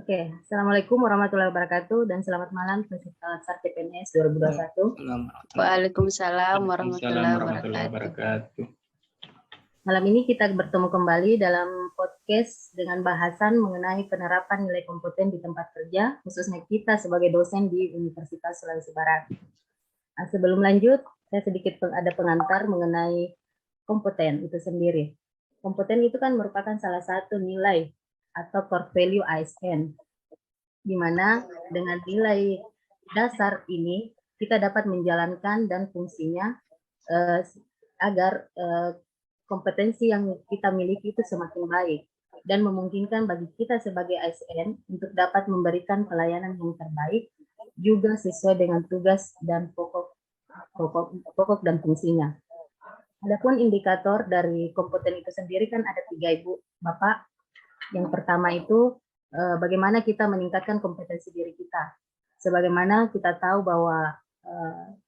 Oke, Assalamualaikum warahmatullahi wabarakatuh dan selamat malam peserta Latsar CPNS 2021. Waalaikumsalam Waalaikumsalam warahmatullahi warahmatullahi wabarakatuh. wabarakatuh. Malam ini kita bertemu kembali dalam podcast dengan bahasan mengenai penerapan nilai kompeten di tempat kerja, khususnya kita sebagai dosen di Universitas Sulawesi Barat. Nah, sebelum lanjut, saya sedikit ada pengantar mengenai kompeten itu sendiri. Kompeten itu kan merupakan salah satu nilai atau core value ASN, di mana dengan nilai dasar ini kita dapat menjalankan dan fungsinya agar kompetensi yang kita miliki itu semakin baik dan memungkinkan bagi kita sebagai ASN untuk dapat memberikan pelayanan yang terbaik juga sesuai dengan tugas dan pokok dan fungsinya. Adapun indikator dari kompeten itu sendiri kan ada 3, Ibu, Bapak. Yang pertama itu bagaimana kita meningkatkan kompetensi diri kita. Sebagaimana kita tahu bahwa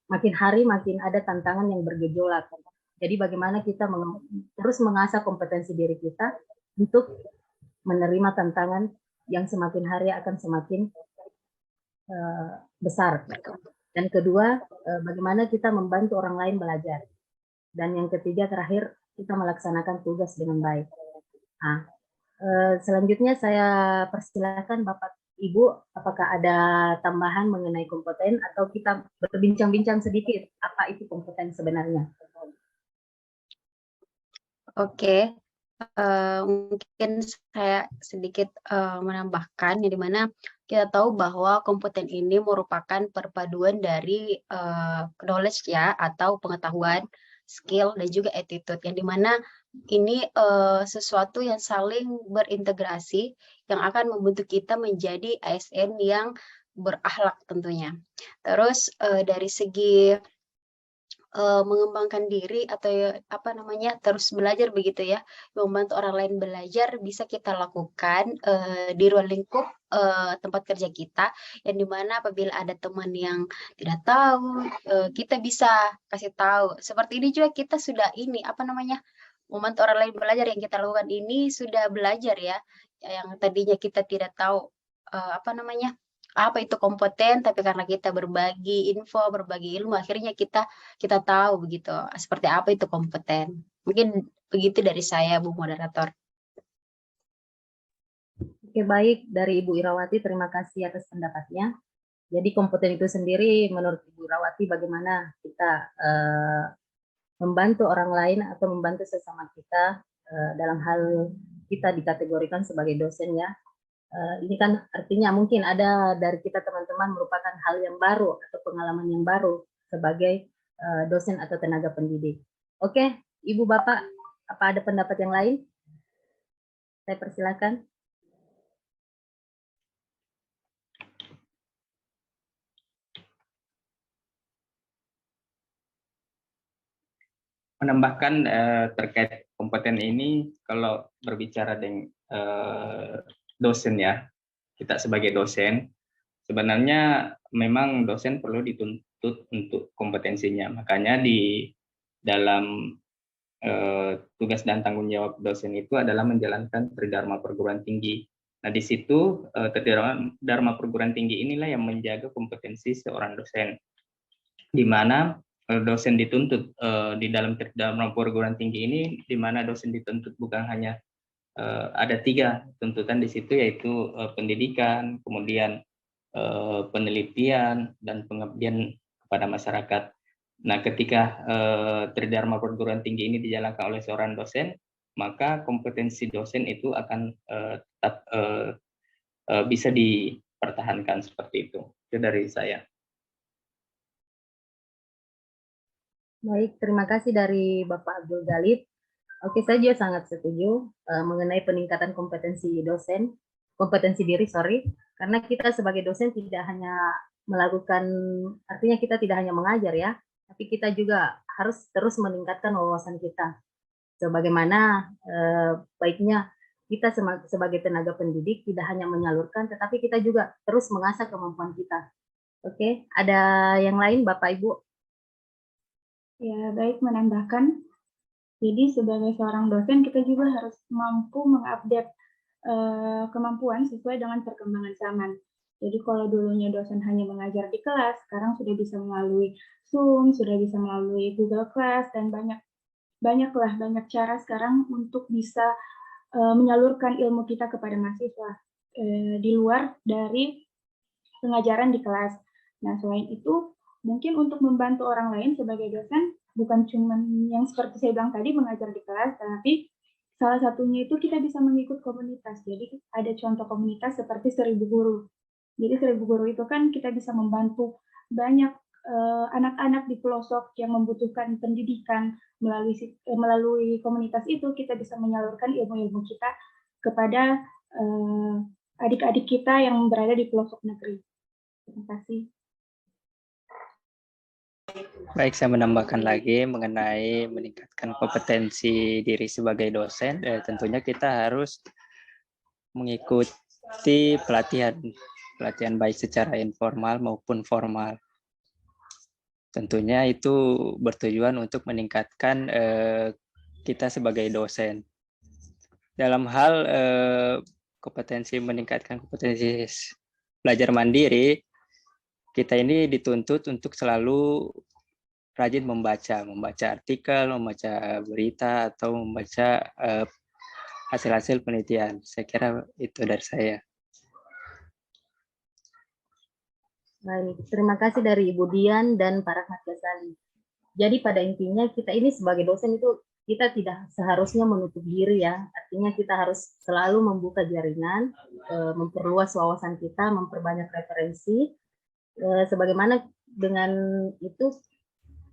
makin hari makin ada tantangan yang bergejolak. Jadi bagaimana kita terus mengasah kompetensi diri kita untuk menerima tantangan yang semakin hari akan semakin besar. Dan kedua, bagaimana kita membantu orang lain belajar. Dan yang ketiga terakhir, kita melaksanakan tugas dengan baik. Nah, selanjutnya saya persilakan Bapak Ibu, apakah ada tambahan mengenai kompeten atau kita berbincang-bincang sedikit apa itu kompeten sebenarnya? Oke, mungkin saya sedikit menambahkan, di mana kita tahu bahwa kompeten ini merupakan perpaduan dari knowledge ya, atau pengetahuan, skill, dan juga attitude, yang dimana ini sesuatu yang saling berintegrasi yang akan membentuk kita menjadi ASN yang berakhlak tentunya. Terus dari segi mengembangkan diri atau terus belajar begitu ya, membantu orang lain belajar bisa kita lakukan di ruang lingkup tempat kerja kita, yang dimana apabila ada teman yang tidak tahu, kita bisa kasih tahu. Seperti ini juga kita sudah membantu orang lain belajar, yang kita lakukan ini sudah belajar ya, yang tadinya kita tidak tahu apa itu kompeten, tapi karena kita berbagi info, berbagi ilmu, akhirnya kita tahu begitu seperti apa itu kompeten. Mungkin begitu dari saya, Bu Moderator. Oke, baik, dari Ibu Irawati, terima kasih atas pendapatnya. Jadi kompeten itu sendiri menurut Ibu Irawati bagaimana kita membantu orang lain atau membantu sesama kita dalam hal kita dikategorikan sebagai dosen ya. Ini kan artinya mungkin ada dari kita teman-teman merupakan hal yang baru atau pengalaman yang baru sebagai dosen atau tenaga pendidik. Oke, Ibu Bapak, apa ada pendapat yang lain? Saya persilakan. Menambahkan terkait kompeten ini, kalau berbicara dengan dosen ya, kita sebagai dosen, sebenarnya memang dosen perlu dituntut untuk kompetensinya. Makanya di dalam tugas dan tanggung jawab dosen itu adalah menjalankan Tridharma Perguruan Tinggi. Nah, di situ Tridharma Perguruan Tinggi inilah yang menjaga kompetensi seorang dosen, di mana dosen dituntut di dalam Tridharma Perguruan Tinggi ini, di mana dosen dituntut bukan hanya ada 3 tuntutan di situ, yaitu pendidikan, kemudian penelitian, dan pengabdian kepada masyarakat. Nah, ketika Tridharma Perguruan Tinggi ini dijalankan oleh seorang dosen, maka kompetensi dosen itu akan tetap bisa dipertahankan seperti itu. Itu dari saya. Baik, terima kasih dari Bapak Abdul Galid. Oke, saya juga sangat setuju mengenai peningkatan kompetensi diri, karena kita sebagai dosen tidak hanya melakukan, artinya kita tidak hanya mengajar ya, tapi kita juga harus terus meningkatkan wawasan kita. Sebagaimana baiknya kita sebagai tenaga pendidik tidak hanya menyalurkan, tetapi kita juga terus mengasah kemampuan kita. Oke, ada yang lain Bapak Ibu? Ya, baik, menambahkan. Jadi sebagai seorang dosen kita juga harus mampu mengupdate kemampuan sesuai dengan perkembangan zaman. Jadi kalau dulunya dosen hanya mengajar di kelas, sekarang sudah bisa melalui Zoom, sudah bisa melalui Google Class, dan banyak cara sekarang untuk bisa menyalurkan ilmu kita kepada mahasiswa di luar dari pengajaran di kelas. Nah, selain itu, mungkin untuk membantu orang lain sebagai dosen, bukan cuma yang seperti saya bilang tadi, mengajar di kelas, tapi salah satunya itu kita bisa mengikut komunitas. Jadi ada contoh komunitas seperti 1000 Guru. Jadi 1000 Guru itu kan kita bisa membantu banyak anak-anak di pelosok yang membutuhkan pendidikan. Melalui komunitas itu kita bisa menyalurkan ilmu-ilmu kita kepada adik-adik kita yang berada di pelosok negeri. Terima kasih. Baik, saya menambahkan lagi mengenai meningkatkan kompetensi diri sebagai dosen. Tentunya kita harus mengikuti pelatihan baik secara informal maupun formal. Tentunya itu bertujuan untuk meningkatkan kita sebagai dosen. Dalam hal meningkatkan kompetensi belajar mandiri, kita ini dituntut untuk selalu rajin membaca artikel, membaca berita, atau membaca hasil-hasil penelitian. Saya kira itu dari saya. Baik, terima kasih dari Ibu Dian dan Pak Rahmat Ghazali. Jadi pada intinya kita ini sebagai dosen itu kita tidak seharusnya menutup diri ya. Artinya kita harus selalu membuka jaringan, memperluas wawasan kita, memperbanyak referensi. Sebagaimana dengan itu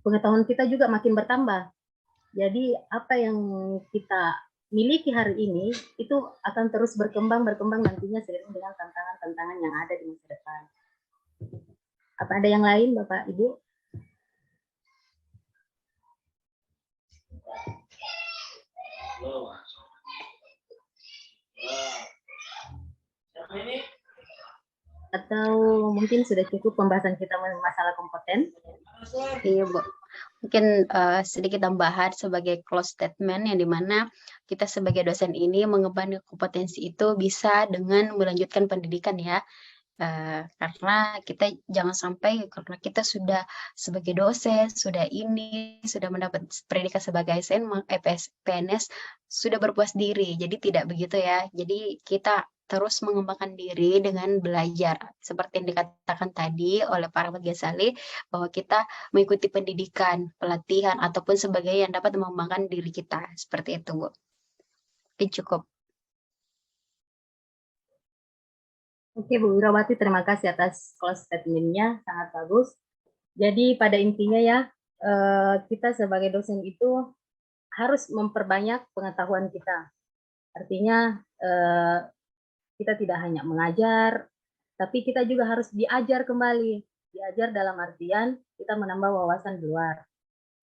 pengetahuan kita juga makin bertambah. Jadi apa yang kita miliki hari ini itu akan terus berkembang nantinya seiring dengan tantangan-tantangan yang ada di masa depan. Apa ada yang lain, Bapak, Ibu? Atau mungkin sudah cukup pembahasan kita masalah kompeten? Iya, Bu. Mungkin sedikit tambahan sebagai close statement yang dimana kita sebagai dosen ini mengembangkan kompetensi itu bisa dengan melanjutkan pendidikan ya. Karena kita jangan sampai karena kita sudah sebagai dosen, sudah mendapat pendidikan sebagai ASN, PNS, sudah berpuas diri. Jadi tidak begitu ya. Jadi kita terus mengembangkan diri dengan belajar. Seperti yang dikatakan tadi oleh Pak Rahmat Ghazali, bahwa kita mengikuti pendidikan, pelatihan, ataupun sebagainya yang dapat mengembangkan diri kita. Seperti itu, Bu. Mungkin cukup. Oke, Bu Wirawati, terima kasih atas close statement-nya, sangat bagus. Jadi pada intinya ya, kita sebagai dosen itu harus memperbanyak pengetahuan kita. Artinya kita tidak hanya mengajar, tapi kita juga harus diajar kembali. Diajar dalam artian kita menambah wawasan di luar.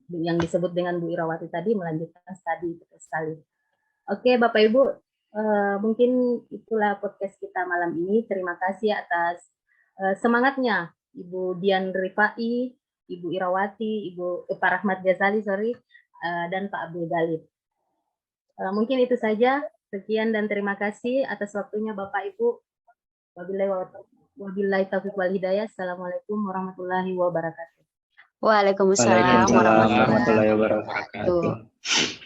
Yang disebut dengan Bu Wirawati tadi, melanjutkan studi, betul sekali. Oke, Bapak Ibu, mungkin itulah podcast kita malam ini. Terima kasih atas semangatnya Ibu Dian Rifai, Ibu Irawati, Pak Rahmat Ghazali, dan Pak Abdul Ghalib. Mungkin itu saja. Sekian dan terima kasih atas waktunya Bapak Ibu. Wabillahi taufiq wal hidayah. Assalamualaikum warahmatullahi wabarakatuh. Waalaikumsalam Waalaikumsalam warahmatullahi wabarakatuh.